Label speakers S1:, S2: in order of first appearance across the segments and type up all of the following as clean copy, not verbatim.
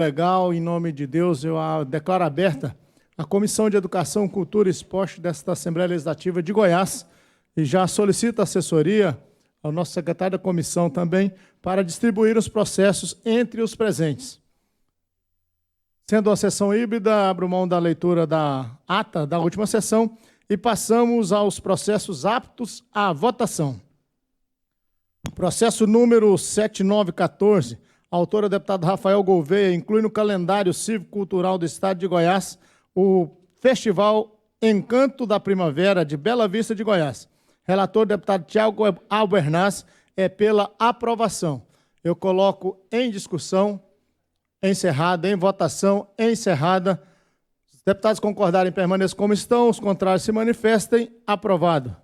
S1: Legal, em nome de Deus, eu a declaro aberta a Comissão de Educação, Cultura e Esporte desta Assembleia Legislativa de Goiás e já solicito assessoria ao nosso secretário da comissão também para distribuir os processos entre os presentes. Sendo a sessão híbrida, abro mão da leitura da ata da última sessão e passamos aos processos aptos à votação. Processo número 7914, autor é o deputado Rafael Gouveia, inclui no calendário cívico-cultural do Estado de Goiás o Festival Encanto da Primavera de Bela Vista de Goiás. Relator, deputado Tiago Albernaz, é pela aprovação. Eu coloco em discussão, encerrada, em votação, encerrada. Os deputados concordarem, permaneçam como estão, os contrários se manifestem. Aprovado.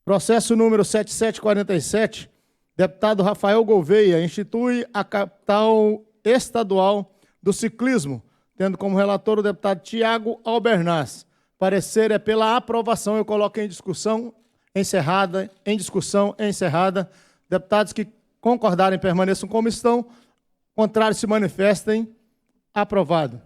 S1: Processo número 7747, deputado Rafael Gouveia, institui a capital estadual do ciclismo, tendo como relator o deputado Tiago Albernaz. Parecer é pela aprovação. Eu coloco em discussão, encerrada, em discussão, encerrada. Deputados que concordarem, permaneçam como estão, contrários se manifestem. Aprovado.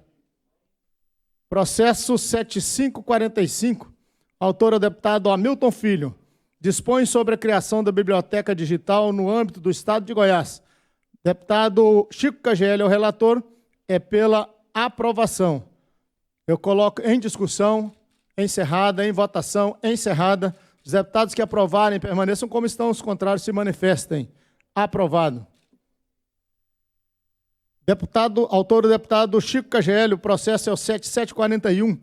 S1: Processo 7545, autor é o deputado Hamilton Filho, dispõe sobre a criação da biblioteca digital no âmbito do Estado de Goiás. Deputado Chico KGL é o relator, é pela aprovação. Eu coloco em discussão, encerrada, em votação, encerrada. Os deputados que aprovarem permaneçam como estão, os contrários se manifestem. Aprovado. Autor do deputado Chico KGL, o processo é o 7741.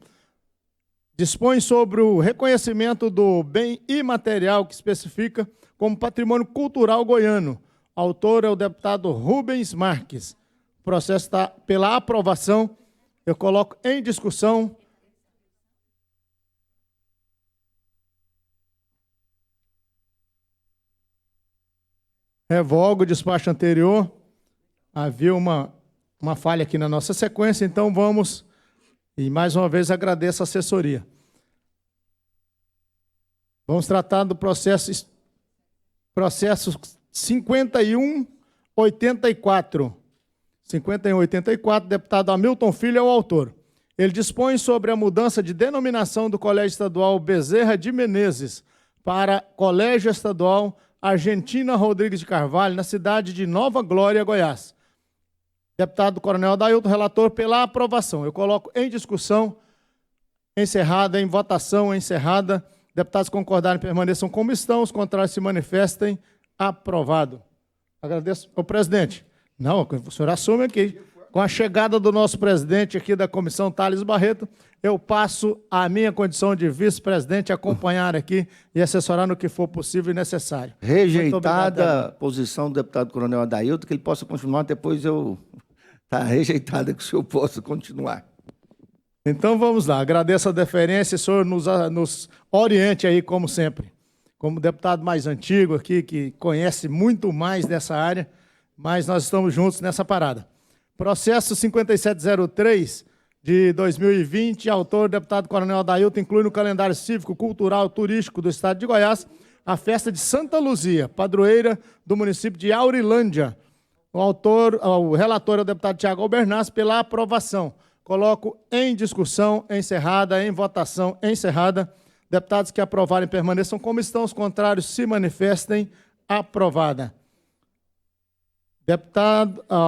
S1: Dispõe sobre o reconhecimento do bem imaterial que especifica como patrimônio cultural goiano. Autor é o deputado Rubens Marques. O processo está pela aprovação. Eu coloco em discussão. Revogo o despacho anterior. Havia uma falha aqui na nossa sequência, então vamos... E, mais uma vez, agradeço a assessoria. Vamos tratar do processo 5184. 5184, deputado Hamilton Filho é o autor. Ele dispõe sobre a mudança de denominação do Colégio Estadual Bezerra de Menezes para Colégio Estadual Argentina Rodrigues de Carvalho, na cidade de Nova Glória, Goiás. Deputado Coronel Adailton, relator, pela aprovação. Eu coloco em discussão, encerrada, em votação, encerrada. Deputados concordarem, permaneçam como estão, os contrários se manifestem. Aprovado. Agradeço ao presidente. Não, o senhor assume aqui. Com a chegada do nosso presidente aqui da comissão, Thales Barreto, eu passo a minha condição de vice-presidente, acompanhar aqui e assessorar no que for possível e necessário.
S2: Rejeitada a posição do deputado Coronel Adailton, que ele possa continuar, depois eu... Está rejeitada, que o senhor possa continuar.
S1: Então vamos lá, agradeço a deferência, o senhor nos oriente aí, como sempre. Como deputado mais antigo aqui, que conhece muito mais dessa área, mas nós estamos juntos nessa parada. Processo 5703 de 2020, autor deputado Coronel Adailton, inclui no calendário cívico, cultural e turístico do Estado de Goiás a festa de Santa Luzia, padroeira do município de Aurilândia. O relator é o deputado Tiago Albernaz, pela aprovação. Coloco em discussão, encerrada, em votação, encerrada. Deputados que aprovarem permaneçam como estão, os contrários se manifestem. Aprovada.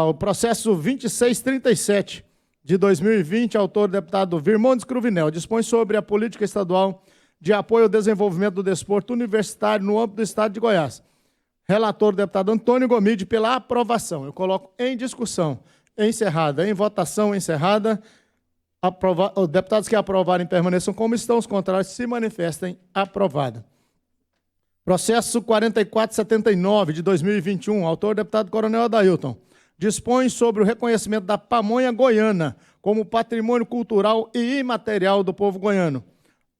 S1: O processo 2637 de 2020, autor do deputado Virmondes Cruvinel, dispõe sobre a política estadual de apoio ao desenvolvimento do desporto universitário no âmbito do Estado de Goiás. Relator, deputado Antônio Gomide, pela aprovação. Eu coloco em discussão, encerrada, em votação, encerrada. Os deputados que aprovarem permaneçam como estão, os contrários se manifestem. Aprovada. Processo 4479 de 2021, autor deputado Coronel Adailton, dispõe sobre o reconhecimento da pamonha goiana como patrimônio cultural e imaterial do povo goiano.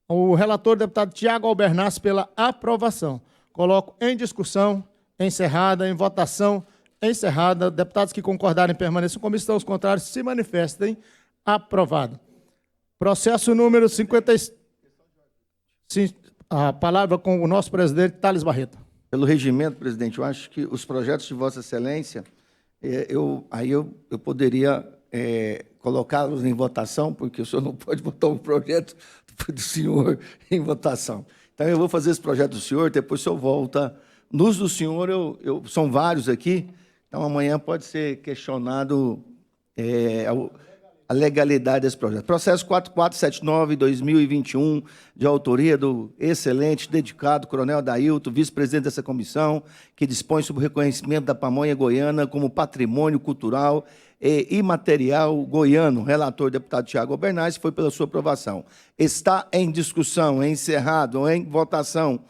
S1: O relator, deputado Tiago Albernaz, pela aprovação. Coloco em discussão, encerrada, em votação, encerrada. Deputados que concordarem permaneçam como estão, os contrários se manifestem. Aprovado. Processo número 50. A palavra com o nosso presidente, Thales Barreto.
S2: Pelo regimento, presidente, eu acho que os projetos de Vossa Excelência Eu poderia colocá-los em votação, porque o senhor não pode botar um projeto do senhor em votação. Então, eu vou fazer esse projeto do senhor, depois o senhor volta. Nos do senhor, são vários aqui, então amanhã pode ser questionado a legalidade desse projeto. Processo 4479-2021, de autoria do excelente, dedicado Coronel Adailton, vice-presidente dessa comissão, que dispõe sobre o reconhecimento da pamonha goiana como patrimônio cultural e imaterial goiano. Relator, deputado Tiago Albernaz, foi pela sua aprovação. Está em discussão, encerrado, em votação,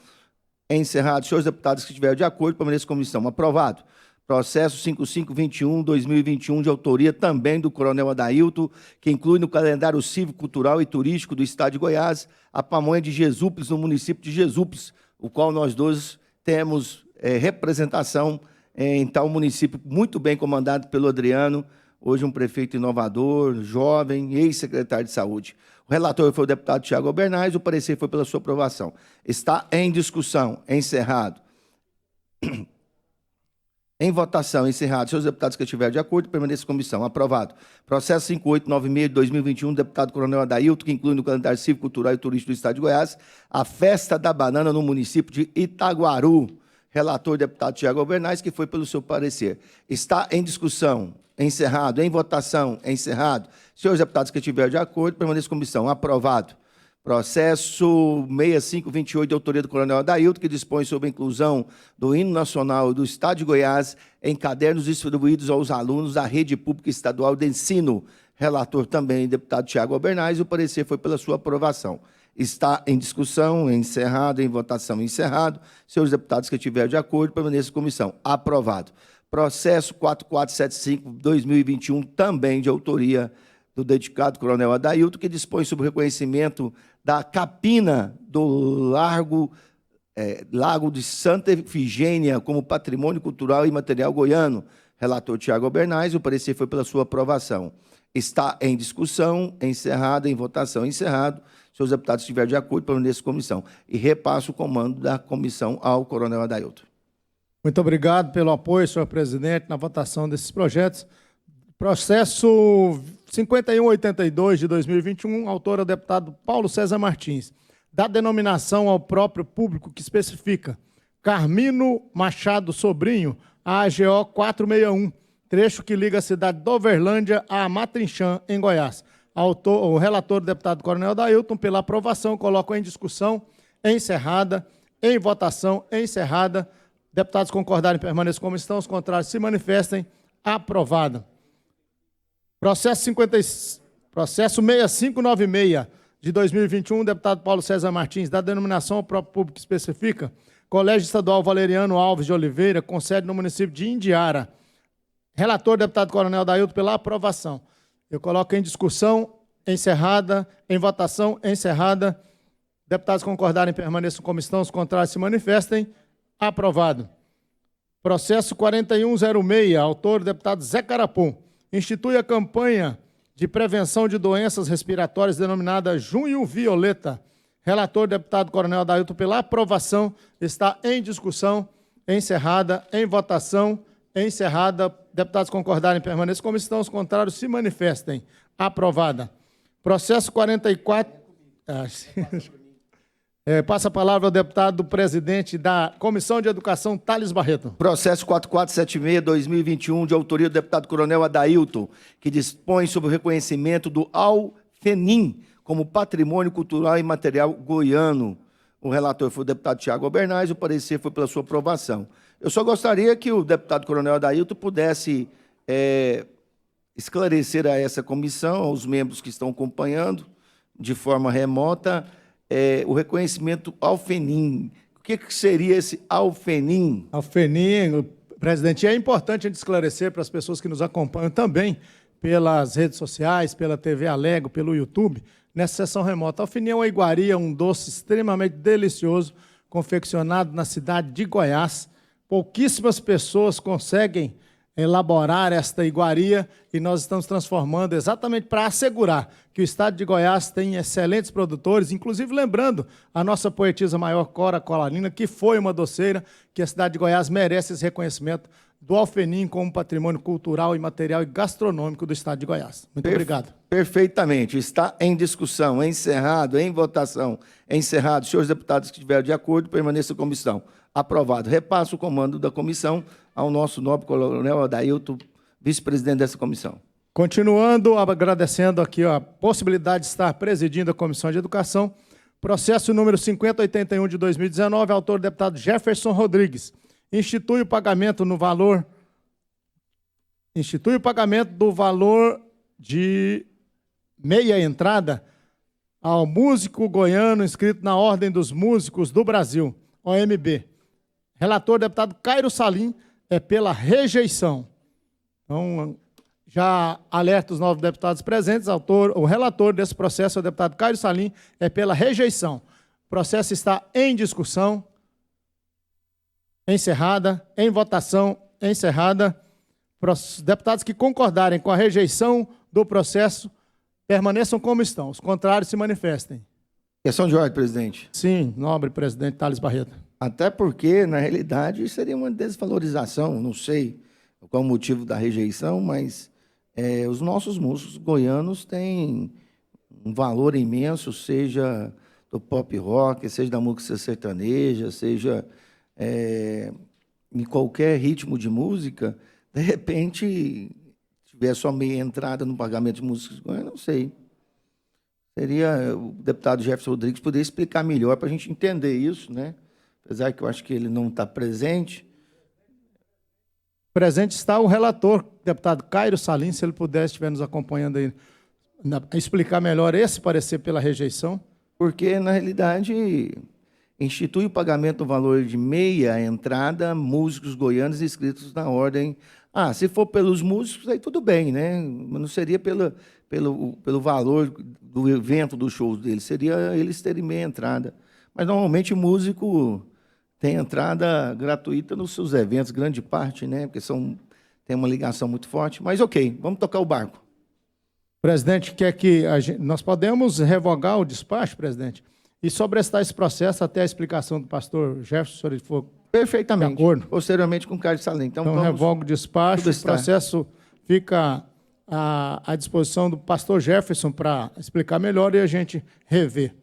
S2: encerrado. Senhores deputados que estiverem de acordo, permaneçam como estão. Aprovado. Processo 5521-2021, de autoria também do Coronel Adailton, que inclui no calendário cívico, cultural e turístico do Estado de Goiás a pamonha de Jesúpolis, no município de Jesúpolis, o qual nós dois temos representação em tal município, muito bem comandado pelo Adriano, hoje um prefeito inovador, jovem, ex-secretário de Saúde. O relator foi o deputado Tiago Albernaz, o parecer foi pela sua aprovação. Está em discussão, encerrado. Em votação, encerrado. Senhores deputados que estiverem de acordo, permaneça em comissão. Aprovado. Processo 5896 de 2021, deputado Coronel Adailton, que inclui no calendário cívico, cultural e turístico do Estado de Goiás a Festa da Banana no município de Itaguaru. Relator, deputado Tiago Albernaz, que foi pelo seu parecer. Está em discussão, encerrado. Em votação, encerrado. Senhores deputados que estiverem de acordo, permaneça em comissão. Aprovado. Processo 6528, de autoria do Coronel Adailton, que dispõe sobre a inclusão do hino nacional do Estado de Goiás em cadernos distribuídos aos alunos da rede pública estadual de ensino. Relator também, deputado Tiago Albernaz, o parecer foi pela sua aprovação. Está em discussão, encerrado, em votação, encerrado. Senhores deputados que estiverem de acordo, permaneçam em comissão. Aprovado. Processo 4475-2021, também de autoria do dedicado Coronel Adailton, que dispõe sobre o reconhecimento da capina do Lago de Santa Efigênia como patrimônio cultural e imaterial goiano. Relator Tiago Albernaz, o parecer foi pela sua aprovação. Está em discussão, encerrado, em votação, encerrado. Se os deputados estiverem de acordo, permaneçam em comissão. E repasso o comando da comissão ao Coronel Adailton.
S1: Muito obrigado pelo apoio, senhor presidente, na votação desses projetos. Processo 5182 de 2021, autor é o deputado Paulo César Martins. Dá denominação ao próprio público que especifica Carmino Machado Sobrinho, AGO 461, trecho que liga a cidade de Overlândia a Matrinchã, em Goiás. O relator, o deputado Coronel Adailton, pela aprovação, coloco em discussão, encerrada, em votação, encerrada. Deputados concordarem, permaneçam como estão, os contrários se manifestem. Aprovada. Processo 6596 de 2021, deputado Paulo César Martins, dá denominação ao próprio público que especifica Colégio Estadual Valeriano Alves de Oliveira, com sede no município de Indiara. Relator, deputado Coronel Adailton, pela aprovação. Eu coloco em discussão, encerrada, em votação, encerrada. Deputados concordarem, permaneçam como estão, os contrários se manifestem. Aprovado. Processo 4106, autor, deputado Zé Carapum. Institui a campanha de prevenção de doenças respiratórias denominada Junho Violeta. Relator, deputado Coronel Adailton, pela aprovação. Está em discussão, encerrada, em votação, encerrada. Deputados concordarem, permaneçam como estão, os contrários se manifestem. Aprovada. Processo 44... passa a palavra ao deputado presidente da Comissão de Educação, Thales Barreto.
S2: Processo 4476-2021, de autoria do deputado Coronel Adailton, que dispõe sobre o reconhecimento do Alfenim como patrimônio cultural e material goiano. O relator foi o deputado Tiago Albernaz, o parecer foi pela sua aprovação. Eu só gostaria que o deputado Coronel Adailton pudesse esclarecer a essa comissão, aos membros que estão acompanhando de forma remota, o reconhecimento Alfenim. O que seria esse Alfenim?
S1: Alfenim, presidente, é importante a gente esclarecer para as pessoas que nos acompanham também pelas redes sociais, pela TV Alego, pelo YouTube, nessa sessão remota. Alfenim é uma iguaria, um doce extremamente delicioso, confeccionado na cidade de Goiás. Pouquíssimas pessoas conseguem elaborar esta iguaria e nós estamos transformando exatamente para assegurar que o estado de Goiás tem excelentes produtores, inclusive lembrando a nossa poetisa maior, Cora Colalina, que foi uma doceira, que a cidade de Goiás merece esse reconhecimento do Alfenim como patrimônio cultural, imaterial e gastronômico do Estado de Goiás. Muito obrigado.
S2: Perfeitamente. Está em discussão, encerrado, em votação, encerrado. Senhores deputados que estiverem de acordo, permaneça a comissão. Aprovado. Repasso o comando da comissão ao nosso nobre coronel Adailton, vice-presidente dessa comissão.
S1: Continuando, agradecendo aqui a possibilidade de estar presidindo a Comissão de Educação, processo número 5081 de 2019, autor do deputado Jefferson Rodrigues. Institui o pagamento do valor de meia entrada ao músico goiano inscrito na Ordem dos Músicos do Brasil, OMB. Relator, deputado Cairo Salim, é pela rejeição. Então, já alerta os novos deputados presentes, o relator desse processo, o deputado Cairo Salim, é pela rejeição. O processo está em discussão. Encerrada, em votação, encerrada. Os deputados que concordarem com a rejeição do processo permaneçam como estão. Os contrários se manifestem.
S2: Questão de ordem, presidente.
S1: Sim, nobre presidente Thales Barreto.
S2: Até porque, na realidade, seria uma desvalorização, não sei qual o motivo da rejeição, mas os nossos músicos goianos têm um valor imenso, seja do pop rock, seja da música sertaneja, seja em qualquer ritmo de música. De repente, tiver só meia entrada no pagamento de músicos goianos, não sei. Seria o deputado Jefferson Rodrigues poder explicar melhor para a gente entender isso, né? Apesar que eu acho que ele não está presente.
S1: Presente está o relator, deputado Cairo Salim, se ele puder, estiver nos acompanhando aí, explicar melhor esse parecer pela rejeição.
S2: Porque, na realidade, institui o pagamento do valor de meia entrada músicos goianos inscritos na ordem. Se for pelos músicos, aí tudo bem, né? Mas não seria pelo valor do evento, do show deles, seria eles terem meia entrada. Mas, normalmente, o músico tem entrada gratuita nos seus eventos, grande parte, né? Porque tem uma ligação muito forte. Mas, ok, vamos tocar o barco.
S1: Presidente, quer que nós podemos revogar o despacho, presidente, e sobrestar esse processo até a explicação do pastor Jefferson, se ele for
S2: perfeitamente.
S1: de acordo.
S2: Posteriormente com o Carlos Salim. Então
S1: revogo o despacho, o processo fica à disposição do pastor Jefferson para explicar melhor e a gente rever.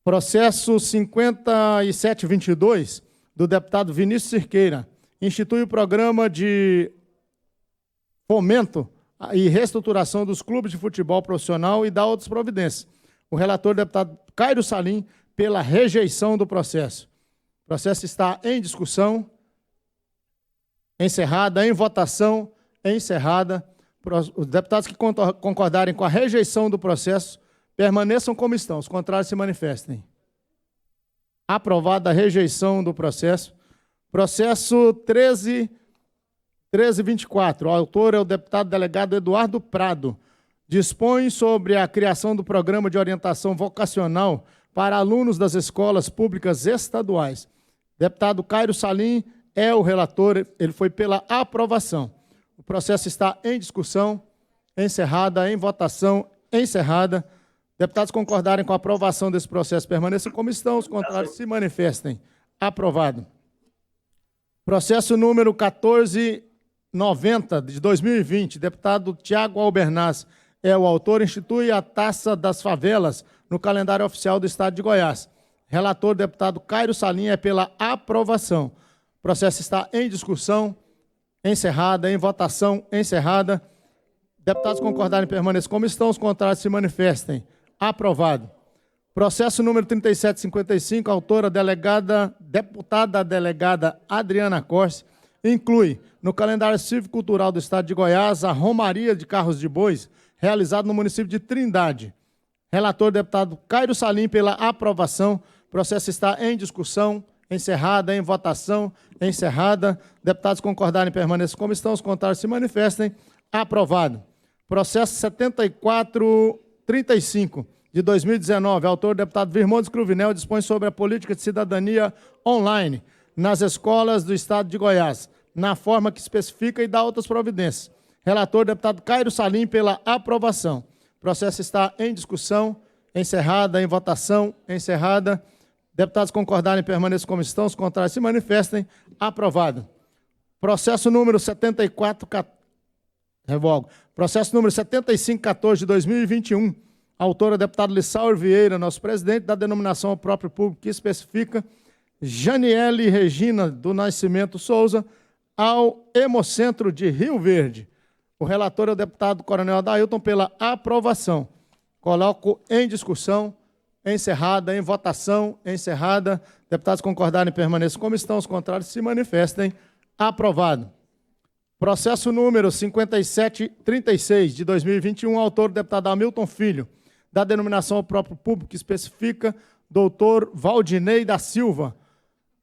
S1: Processo 5722, do deputado Vinícius Cirqueira, institui o programa de fomento e reestruturação dos clubes de futebol profissional e dá outras providências. O relator, deputado Cairo Salim, pela rejeição do processo. O processo está em discussão, encerrada, em votação, encerrada. Os deputados que concordarem com a rejeição do processo permaneçam como estão, os contrários se manifestem. Aprovada a rejeição do processo. Processo 1324, o autor é o deputado delegado Eduardo Prado. Dispõe sobre a criação do programa de orientação vocacional para alunos das escolas públicas estaduais. Deputado Cairo Salim é o relator, ele foi pela aprovação. O processo está em discussão, encerrada, em votação, encerrada. Deputados concordarem com a aprovação desse processo, permaneçam como estão, os contrários se manifestem. Aprovado. Processo número 1490, de 2020, deputado Tiago Albernaz é o autor, institui a Taça das Favelas no calendário oficial do Estado de Goiás. Relator, deputado Cairo Salim, é pela aprovação. O processo está em discussão, encerrada, em votação, encerrada. Deputados concordarem permaneçam como estão, os contrários se manifestem. Aprovado. Processo número 3755, autora deputada delegada Adriana Corse, inclui no calendário cívico-cultural do Estado de Goiás a Romaria de Carros de Bois, realizado no município de Trindade. Relator, deputado Cairo Salim, pela aprovação. O processo está em discussão, encerrada, em votação, encerrada. Deputados concordarem permaneçam como estão, os contrários se manifestem. Aprovado. Processo 7435, de 2019, autor deputado Virmondes Cruvinel, dispõe sobre a política de cidadania online nas escolas do Estado de Goiás, na forma que especifica e dá outras providências. Relator, deputado Cairo Salim, pela aprovação. O processo está em discussão, encerrada, em votação, encerrada. Deputados concordarem permaneçam como estão, os contrários se manifestem. Aprovado. Processo número 74... Revogo. Processo número 7514 de 2021. Autora, deputado Lissauer Vieira, nosso presidente, da denominação ao próprio público que especifica Janiele Regina do Nascimento Souza, ao Hemocentro de Rio Verde. O relator é o deputado Coronel Adailton pela aprovação. Coloco em discussão, encerrada, em votação, encerrada. Deputados concordarem, permaneçam como estão, os contrários se manifestem. Aprovado. Processo número 5736 de 2021, autor o deputado Hamilton Filho, da denominação ao próprio público que especifica doutor Valdinei da Silva.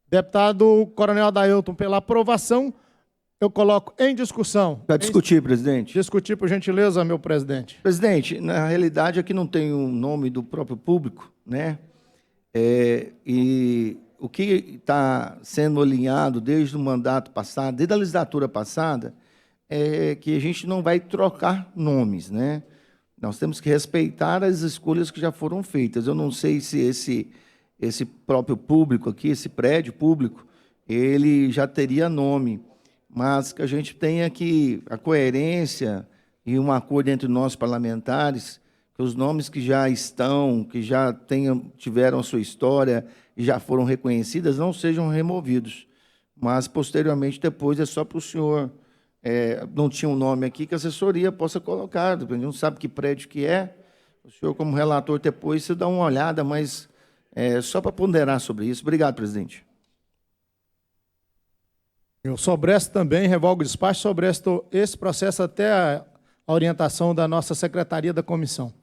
S1: Deputado Coronel Adailton pela aprovação. Eu coloco em discussão.
S2: Para discutir, presidente.
S1: Discutir, por gentileza, meu presidente.
S2: Presidente, na realidade aqui não tem o nome do próprio público, né? E o que está sendo alinhado desde o mandato passado, desde a legislatura passada, é que a gente não vai trocar nomes, né? Nós temos que respeitar as escolhas que já foram feitas. Eu não sei se esse próprio público aqui, esse prédio público, ele já teria nome, mas que a gente tenha aqui a coerência e um acordo entre nós parlamentares, que os nomes que já estão, que já tiveram a sua história e já foram reconhecidas, não sejam removidos. Mas, posteriormente, depois, é só para o senhor, não tinha um nome aqui, que a assessoria possa colocar, a gente não sabe que prédio que é, o senhor, como relator, depois você dá uma olhada, mas só para ponderar sobre isso. Obrigado, presidente.
S1: Eu sobresto também, revogo o despacho, sobresto esse processo até a orientação da nossa secretaria da comissão.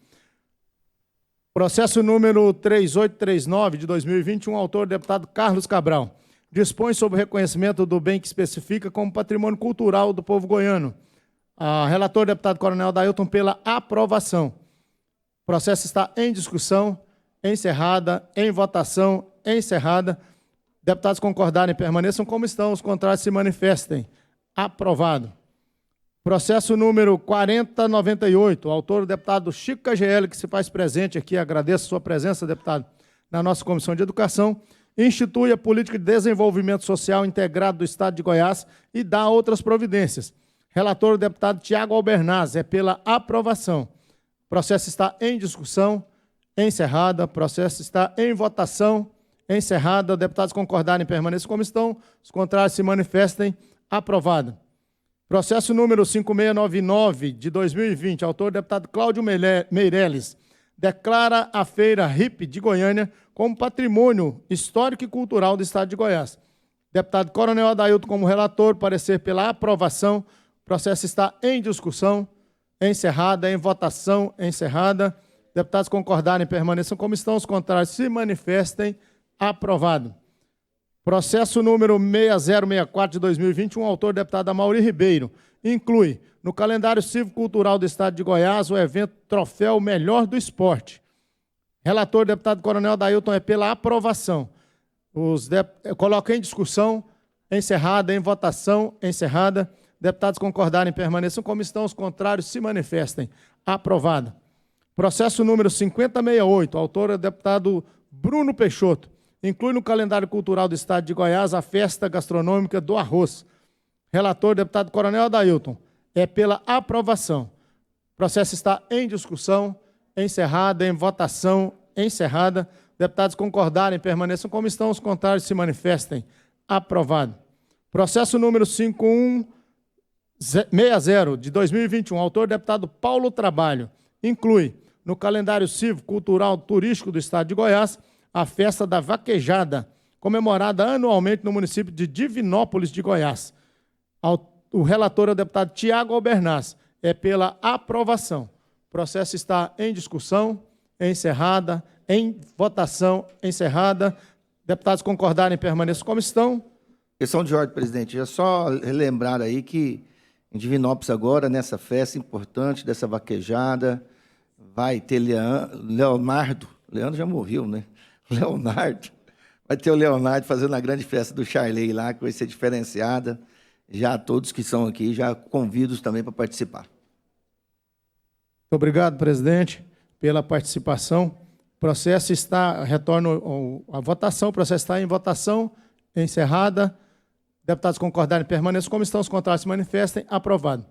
S1: Processo número 3839 de 2021, autor deputado Carlos Cabral. Dispõe sobre o reconhecimento do bem que especifica como patrimônio cultural do povo goiano. Relator deputado Coronel Adailton pela aprovação. O processo está em discussão, encerrada, em votação, encerrada. Deputados concordarem, permaneçam como estão, os contrários se manifestem. Aprovado. Processo número 4098, autor o deputado Chico KGL, que se faz presente aqui, agradeço a sua presença, deputado, na nossa Comissão de Educação, institui a Política de Desenvolvimento Social Integrado do Estado de Goiás e dá outras providências. Relator o deputado Tiago Albernaz, é pela aprovação. O processo está em discussão, encerrada, o processo está em votação, encerrada. Deputados concordarem, permaneçam como estão, os contrários se manifestem. Aprovado. Processo número 5699 de 2020, autor deputado Cláudio Meireles, declara a Feira HIP de Goiânia como patrimônio histórico e cultural do Estado de Goiás. Deputado Coronel Adailton como relator, parecer pela aprovação. O processo está em discussão, encerrada, em votação, encerrada. Deputados concordarem, permaneçam como estão, os contrários se manifestem. Aprovado. Processo número 6064 de 2021, autor deputado Amaury Ribeiro, inclui no calendário cívico-cultural do Estado de Goiás o evento Troféu Melhor do Esporte. Relator deputado Coronel Adailton é pela aprovação. Coloco em discussão, encerrada, em votação, encerrada. Deputados concordarem, permaneçam como estão, os contrários se manifestem. Aprovado. Processo número 5068, autor é deputado Bruno Peixoto, inclui no calendário cultural do Estado de Goiás a festa gastronômica do arroz. Relator, deputado Coronel Adailton, é pela aprovação. O processo está em discussão, encerrada, em votação, encerrada. Deputados concordarem, permaneçam como estão, os contrários se manifestem. Aprovado. Processo número 5160 de 2021, autor deputado Paulo Trabalho, inclui no calendário cívico, cultural, turístico do Estado de Goiás a festa da vaquejada, comemorada anualmente no município de Divinópolis de Goiás. O relator é o deputado Tiago Albernaz, é pela aprovação. O processo está em discussão, encerrada, em votação, encerrada. Deputados concordarem, permaneçam como estão.
S2: Questão de ordem, presidente. É só relembrar aí que em Divinópolis agora, nessa festa importante dessa vaquejada, vai ter Leonardo já morreu, né? Leonardo, vai ter o Leonardo fazendo a grande festa do Charley lá, que vai ser diferenciada. Já todos que estão aqui, já convido também para participar.
S1: Muito obrigado, presidente, pela participação. O processo está, retorno à votação, o processo está em votação, encerrada. Deputados concordarem, permaneçam como estão. Os contrários se manifestem. Aprovado.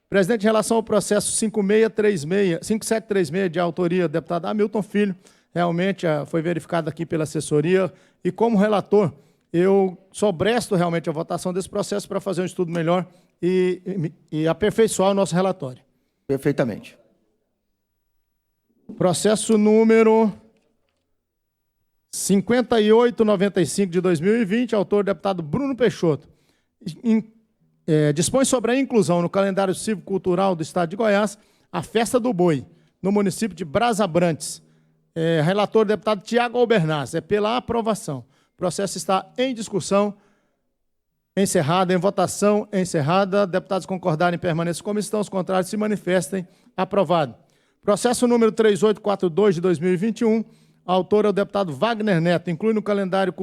S1: Presidente, em relação ao processo 5736, de autoria do deputado Hamilton Filho, realmente foi verificado aqui pela assessoria, e como relator, eu sobresto realmente a votação desse processo para fazer um estudo melhor e aperfeiçoar o nosso relatório.
S2: Perfeitamente.
S1: Processo número 5895 de 2020, autor o deputado Bruno Peixoto. Dispõe sobre a inclusão no calendário cívico-cultural do Estado de Goiás a Festa do Boi, no município de Brasabrantes. Relator o deputado Tiago Albernaz. É pela aprovação. O processo está em discussão. Encerrada, em votação, encerrada. Deputados concordarem, permaneçam como estão. Os contrários se manifestem. Aprovado. Processo número 3842 de 2021. Autor é o deputado Wagner Neto. Inclui no calendário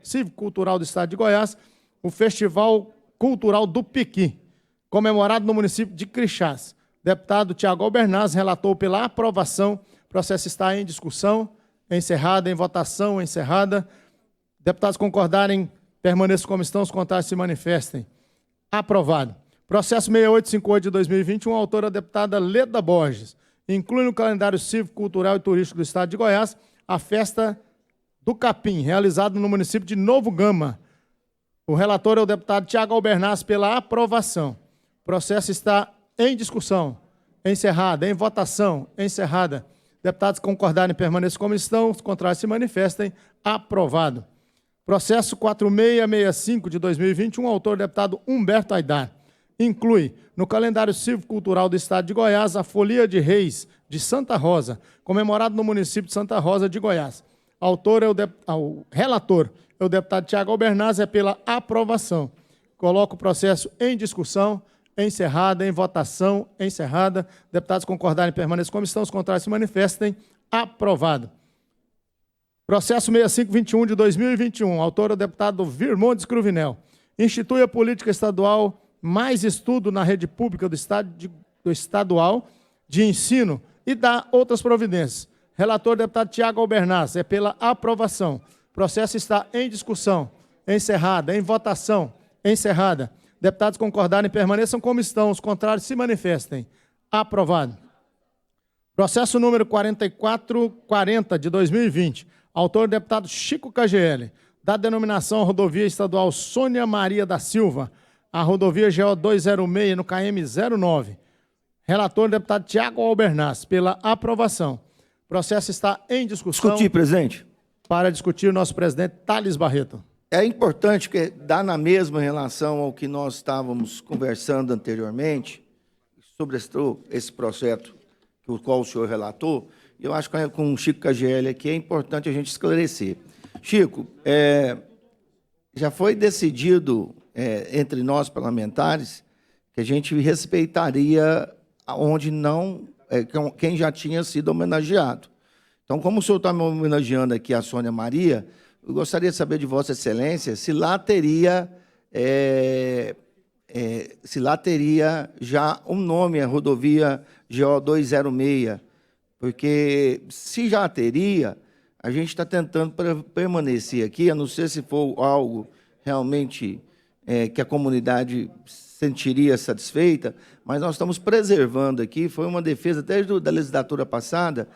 S1: cívico-cultural do Estado de Goiás o Festival Cultural do Piqui, comemorado no município de Crixás. Deputado Tiago Albernaz relatou pela aprovação. O processo está em discussão. Encerrada, em votação, encerrada. Deputados concordarem, permaneçam como estão. Os contrários se manifestem. Aprovado. Processo 6858 de 2021, autora a deputada Leda Borges. Inclui no calendário cívico, cultural e turístico do Estado de Goiás a Festa do Capim, realizada no município de Novo Gama. O relator é o deputado Tiago Albernaz pela aprovação. O processo está em discussão. Encerrada, em votação, encerrada. Deputados concordarem, permaneçam como estão. Os contrários se manifestem. Aprovado. Processo 4665 de 2021, autor deputado Humberto Aidar. Inclui no calendário cívico-cultural do Estado de Goiás a Folia de Reis de Santa Rosa, comemorado no município de Santa Rosa de Goiás. O relator é o deputado Tiago Albernaz, é pela aprovação. Coloco o processo em discussão, encerrada, em votação, encerrada. Deputados concordarem, permaneçam como estão. Os contrários se manifestem. Aprovado. Processo 6521 de 2021, autor é o deputado Virmondes Cruvinel. Institui a política estadual mais estudo na rede pública do estadual de ensino e dá outras providências. Relator deputado Tiago Albernaz, é pela aprovação. O processo está em discussão, encerrada, em votação, encerrada. Deputados concordarem, permaneçam como estão. Os contrários se manifestem. Aprovado. Processo número 4440 de 2020. Autor deputado Chico KGL. Da denominação Rodovia Estadual Sônia Maria da Silva, a rodovia GO 206 no KM 09. Relator deputado Tiago Albernaz, pela aprovação. O processo está em discussão.
S2: Discutir, presidente.
S1: Para discutir, o nosso presidente Thales Barreto.
S2: É importante que dá na mesma relação ao que nós estávamos conversando anteriormente, sobre esse processo o qual o senhor relatou. Eu acho que com o Chico KGL aqui é importante a gente esclarecer. Chico, já foi decidido entre nós parlamentares que a gente respeitaria onde não quem já tinha sido homenageado. Então, como o senhor está me homenageando aqui a Sônia Maria, eu gostaria de saber de Vossa Excelência se lá teria já um nome, a rodovia GO 206, porque se já teria, a gente está tentando permanecer aqui, a não ser se for algo realmente que a comunidade sentiria satisfeita, mas nós estamos preservando aqui, foi uma defesa desde da legislatura passada,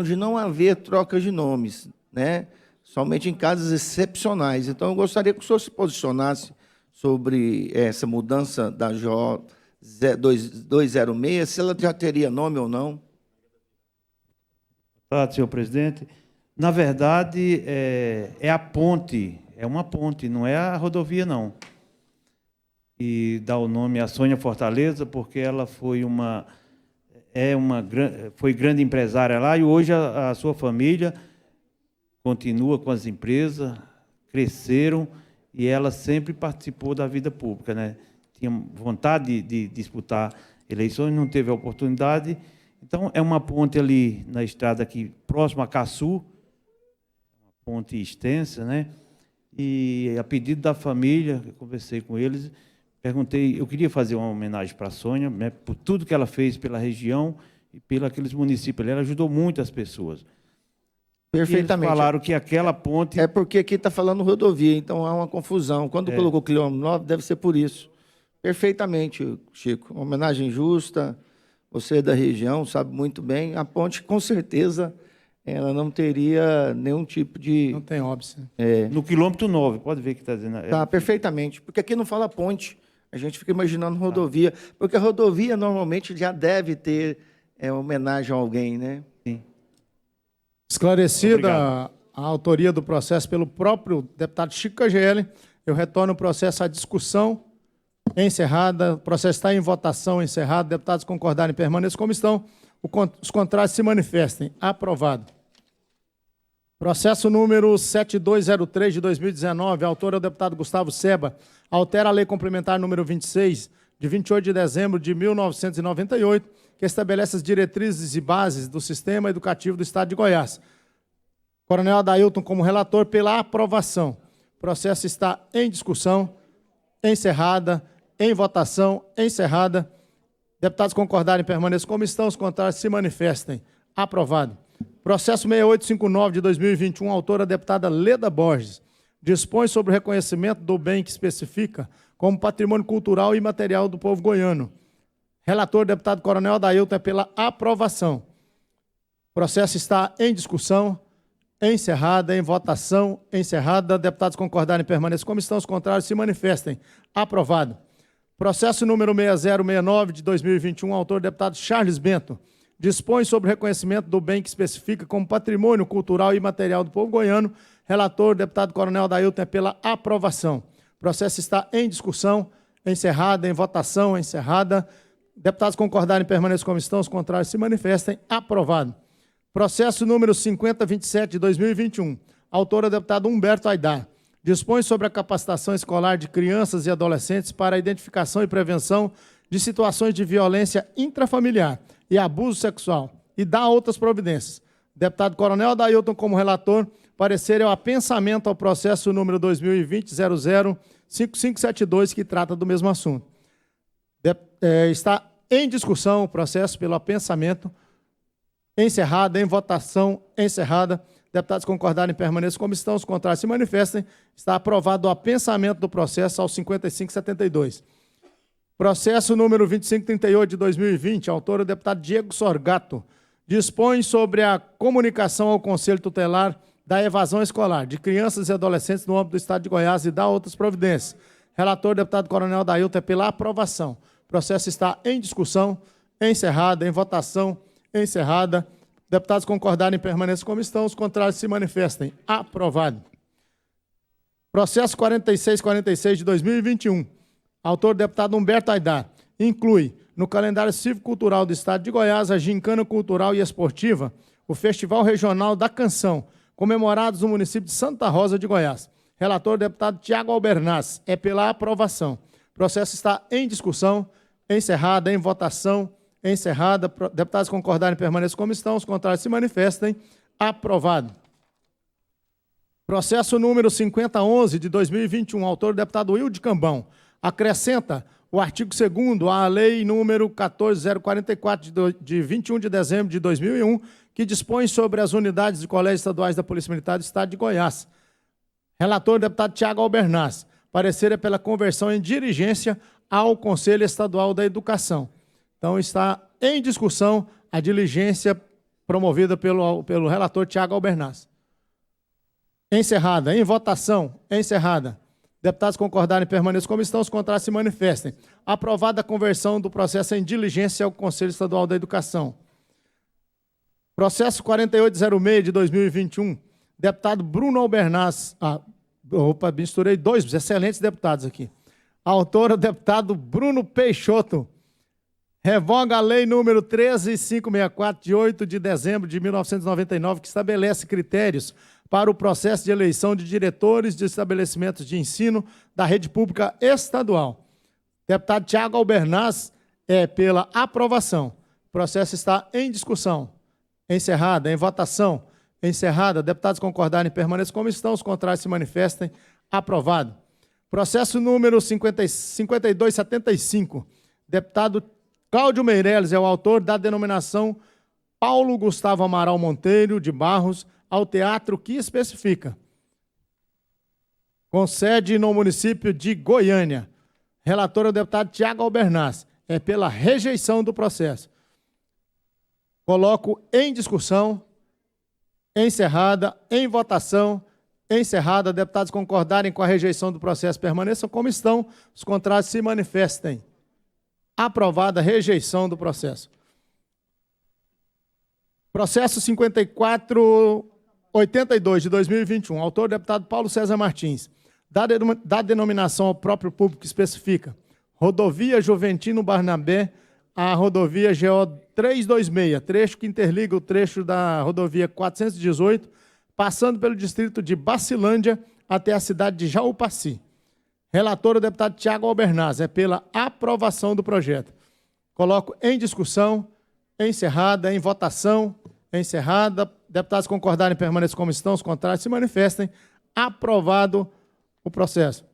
S2: de não haver troca de nomes, né? Somente em casos excepcionais. Então, eu gostaria que o senhor se posicionasse sobre essa mudança da GO 206, se ela já teria nome ou não.
S3: Tá, senhor presidente. Na verdade, é a ponte, é uma ponte, não é a rodovia, não. E dá o nome a Sônia Fortaleza, porque ela foi foi grande empresária lá, e hoje a sua família continua com as empresas, cresceram, e ela sempre participou da vida pública, né? Tinha vontade de disputar eleições, não teve a oportunidade. Então, é uma ponte ali na estrada aqui, próxima a Caçu, uma ponte extensa, né? E a pedido da família, eu conversei com eles, perguntei, eu queria fazer uma homenagem para a Sônia, né, por tudo que ela fez pela região e pelos aqueles municípios. Ela ajudou muito as pessoas.
S2: Perfeitamente.
S3: Eles falaram que aquela ponte...
S2: É porque aqui está falando rodovia, então há uma confusão. Quando colocou quilômetro 9, deve ser por isso. Perfeitamente, Chico. Uma homenagem justa. Você é da região, sabe muito bem. A ponte, com certeza, ela não teria nenhum tipo de...
S1: Não tem óbice.
S3: No quilômetro 9, pode ver que está dizendo...
S2: Tá, perfeitamente. Porque aqui não fala ponte. A gente fica imaginando rodovia. Porque a rodovia, normalmente, já deve ter homenagem a alguém, né?
S3: Sim.
S1: Esclarecida
S3: Obrigado.
S1: a autoria do processo pelo próprio deputado Chico KGL, eu retorno o processo à discussão encerrada. O processo está em votação encerrado. Deputados concordarem, permaneçam como estão. Os contrários se manifestem. Aprovado. Processo número 7203 de 2019, autor é o deputado Gustavo Seba, altera a lei complementar número 26, de 28 de dezembro de 1998, que estabelece as diretrizes e bases do sistema educativo do Estado de Goiás. Coronel Adailton como relator pela aprovação. O processo está em discussão, encerrada, em votação, encerrada. Deputados concordarem, permaneçam como estão, os contrários se manifestem. Aprovado. Processo 6859 de 2021, autora a deputada Leda Borges, dispõe sobre o reconhecimento do bem que especifica como patrimônio cultural e imaterial do povo goiano. Relator, deputado Coronel Adailton, é pela aprovação. O processo está em discussão, encerrada, em votação, encerrada. Deputados concordarem, permaneçam como estão, os contrários se manifestem. Aprovado. Processo número 6069 de 2021, autor deputado Charles Bento, dispõe sobre o reconhecimento do bem que especifica como patrimônio cultural e imaterial do povo goiano. Relator, deputado Coronel Adailton, é pela aprovação. O processo está em discussão, encerrada, em votação, encerrada. Deputados concordarem, permaneçam como estão, os contrários se manifestem. Aprovado. Processo número 5027 de 2021, autor é o deputado Humberto Aidar, dispõe sobre a capacitação escolar de crianças e adolescentes para a identificação e prevenção de situações de violência intrafamiliar e abuso sexual e dá outras providências. Deputado Coronel Adailton, como relator, parecer é o apensamento ao processo número 2020-005572, que trata do mesmo assunto. Está em discussão o processo pelo apensamento, encerrada, em votação, encerrada. Deputados concordarem, permaneçam como estão, os contrários se manifestem. Está aprovado o apensamento do processo ao 5572. Processo número 2538 de 2020, autor o deputado Diego Sorgato, dispõe sobre a comunicação ao Conselho Tutelar da evasão escolar de crianças e adolescentes no âmbito do Estado de Goiás e dá outras providências. Relator, deputado Coronel Adailton, é pela aprovação. O processo está em discussão, encerrada, em votação, encerrada. Deputados concordarem, permaneçam como estão, os contrários se manifestem. Aprovado. Processo 4646 de 2021. Autor, deputado Humberto Aidar, inclui no calendário cívico-cultural do Estado de Goiás a Gincana Cultural e Esportiva, o Festival Regional da Canção, comemorados no município de Santa Rosa de Goiás. Relator, deputado Tiago Albernaz, é pela aprovação. O processo está em discussão, encerrada, em votação, encerrada. Deputados concordarem, permaneçam como estão, os contrários se manifestem. Aprovado. Processo número 5011 de 2021, autor deputado Wilde Cambão, acrescenta o artigo 2º à Lei número 14.044, de 21 de dezembro de 2001, que dispõe sobre as unidades de colégios estaduais da Polícia Militar do Estado de Goiás. Relator, deputado Tiago Albernaz. Parecer é pela conversão em diligência ao Conselho Estadual da Educação. Então, está em discussão a diligência promovida pelo relator Tiago Albernaz. Encerrada. Em votação. Encerrada. Deputados concordarem, permaneçam como estão, os contrários se manifestem. Aprovada a conversão do processo em diligência ao Conselho Estadual da Educação. Processo 4806 de 2021, deputado Bruno Albernaz. Misturei dois excelentes deputados aqui. Autor, o deputado Bruno Peixoto. Revoga a lei número 13564, de 8 de dezembro de 1999, que estabelece critérios para o processo de eleição de diretores de estabelecimentos de ensino da rede pública estadual. Deputado Tiago Albernaz é pela aprovação. O processo está em discussão. Encerrada, em votação. Encerrada. Deputados concordarem, permaneçam como estão, os contrários se manifestem. Aprovado. Processo número 5275. Deputado Cláudio Meirelles é o autor da denominação Paulo Gustavo Amaral Monteiro de Barros, ao teatro que especifica. Com sede no município de Goiânia. Relator é o deputado Tiago Albernaz. É pela rejeição do processo. Coloco em discussão, encerrada, em votação, encerrada. Deputados concordarem com a rejeição do processo, permaneçam como estão. Os contrários se manifestem. Aprovada a rejeição do processo. Processo 5482 de 2021. Autor, deputado Paulo César Martins. Da denominação ao próprio público que especifica. Rodovia Juventino Barnabé, a rodovia GO 326, trecho que interliga o trecho da rodovia 418, passando pelo distrito de Bacilândia até a cidade de Jaupaci. Relator, o deputado Tiago Albernaz. É pela aprovação do projeto. Coloco em discussão, encerrada, em votação, encerrada. Deputados concordarem, permaneçam como estão, os contrários se manifestem. Aprovado o processo.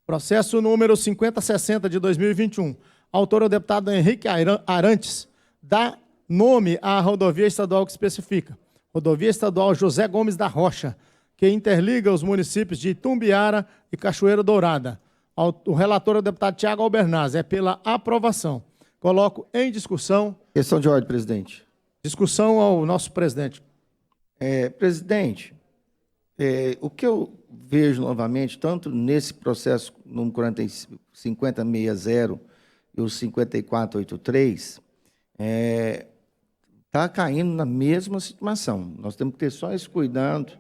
S1: Processo número 5060 de 2021. Autor é o deputado Henrique Arantes. Dá nome à rodovia estadual que especifica. Rodovia estadual José Gomes da Rocha, que interliga os municípios de Itumbiara e Cachoeira Dourada. O relator é o deputado Tiago Albernaz. É pela aprovação. Coloco em discussão.
S2: Questão de ordem, presidente.
S1: Discussão ao nosso presidente.
S2: Presidente, o que eu vejo novamente, tanto nesse processo número 5060 e o 5483, está caindo na mesma situação. Nós temos que ter só esse cuidado.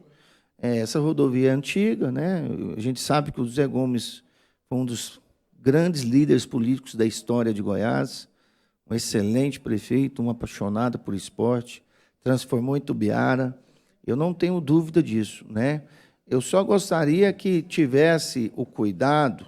S2: Essa rodovia é antiga, né? A gente sabe que o José Gomes foi um dos grandes líderes políticos da história de Goiás, um excelente prefeito, um apaixonado por esporte, transformou em Itumbiara. Eu não tenho dúvida disso, né? Eu só gostaria que tivesse o cuidado,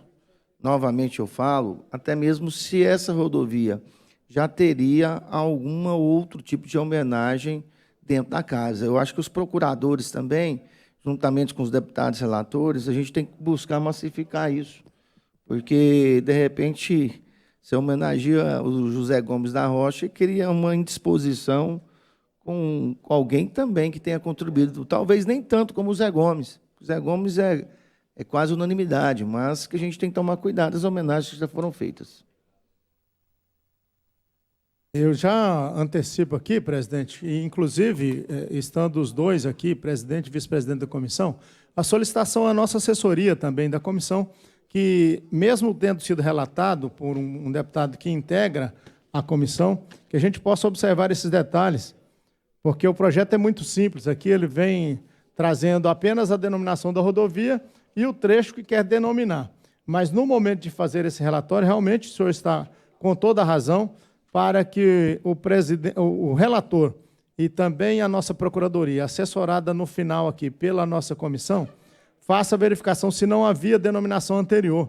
S2: novamente eu falo, até mesmo se essa rodovia já teria algum outro tipo de homenagem dentro da casa. Eu acho que os procuradores também, juntamente com os deputados relatores, a gente tem que buscar massificar isso, porque, de repente, se homenageia o José Gomes da Rocha, cria uma indisposição com alguém também que tenha contribuído, talvez nem tanto como o Zé Gomes. O Zé Gomes é quase unanimidade, mas que a gente tem que tomar cuidado das homenagens que já foram feitas.
S1: Eu já antecipo aqui, presidente, e inclusive, estando os dois aqui, presidente e vice-presidente da comissão, a solicitação à nossa assessoria também da comissão, que, mesmo tendo sido relatado por um deputado que integra a comissão, que a gente possa observar esses detalhes, porque o projeto é muito simples. Aqui ele vem trazendo apenas a denominação da rodovia e o trecho que quer denominar. Mas, no momento de fazer esse relatório, realmente o senhor está com toda a razão para que o relator e também a nossa procuradoria, assessorada no final aqui pela nossa comissão, faça a verificação se não havia denominação anterior.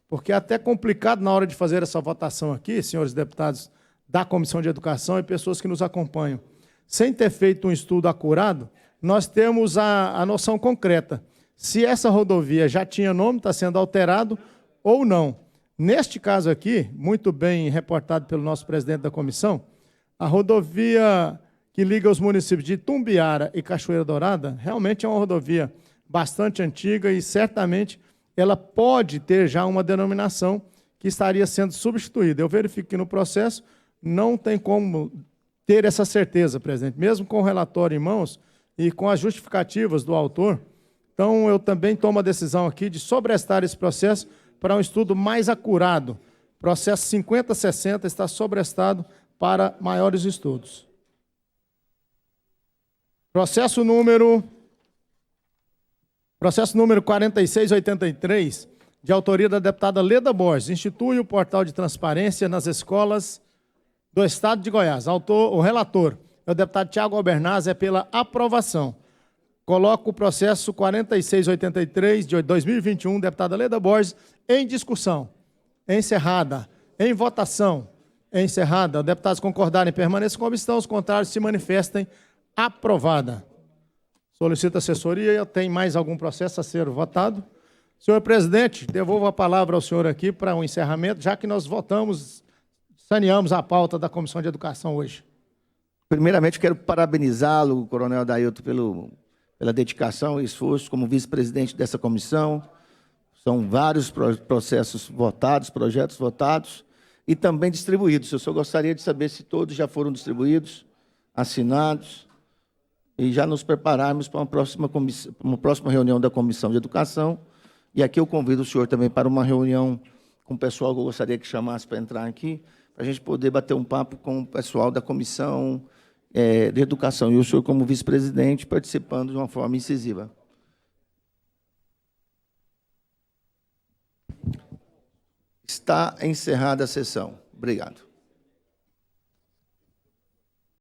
S1: Porque é até complicado na hora de fazer essa votação aqui, senhores deputados da Comissão de Educação e pessoas que nos acompanham. Sem ter feito um estudo acurado, nós temos a noção concreta. Se essa rodovia já tinha nome, está sendo alterado ou não. Neste caso aqui, muito bem reportado pelo nosso presidente da comissão, a rodovia que liga os municípios de Itumbiara e Cachoeira Dourada, realmente é uma rodovia bastante antiga e certamente ela pode ter já uma denominação que estaria sendo substituída. Eu verifico que no processo não tem como ter essa certeza, presidente, mesmo com o relatório em mãos e com as justificativas do autor. Então, eu também tomo a decisão aqui de sobrestar esse processo para um estudo mais acurado. O processo 5060 está sobrestado para maiores estudos. Processo número 4683, de autoria da deputada Leda Borges, institui o portal de transparência nas escolas do Estado de Goiás. O relator é o deputado Tiago Albernaz, é pela aprovação. Coloco o processo 4683 de 2021, deputada Leda Borges, em discussão. Encerrada. Em votação. Encerrada. Deputados concordarem, permaneçam como estão, os contrários se manifestem. Aprovada. Solicito assessoria. Tem mais algum processo a ser votado? Senhor presidente, devolvo a palavra ao senhor aqui para o encerramento, já que nós votamos, saneamos a pauta da Comissão de Educação hoje.
S2: Primeiramente, quero parabenizá-lo, Coronel Adailton, pela dedicação e esforço como vice-presidente dessa comissão. São vários processos votados, projetos votados e também distribuídos. Eu só gostaria de saber se todos já foram distribuídos, assinados, e já nos prepararmos para uma próxima reunião da Comissão de Educação. E aqui eu convido o senhor também para uma reunião com o pessoal que eu gostaria que chamasse para entrar aqui, para a gente poder bater um papo com o pessoal da Comissão de Educação. E o senhor, como vice-presidente, participando de uma forma incisiva. Está encerrada a sessão. Obrigado.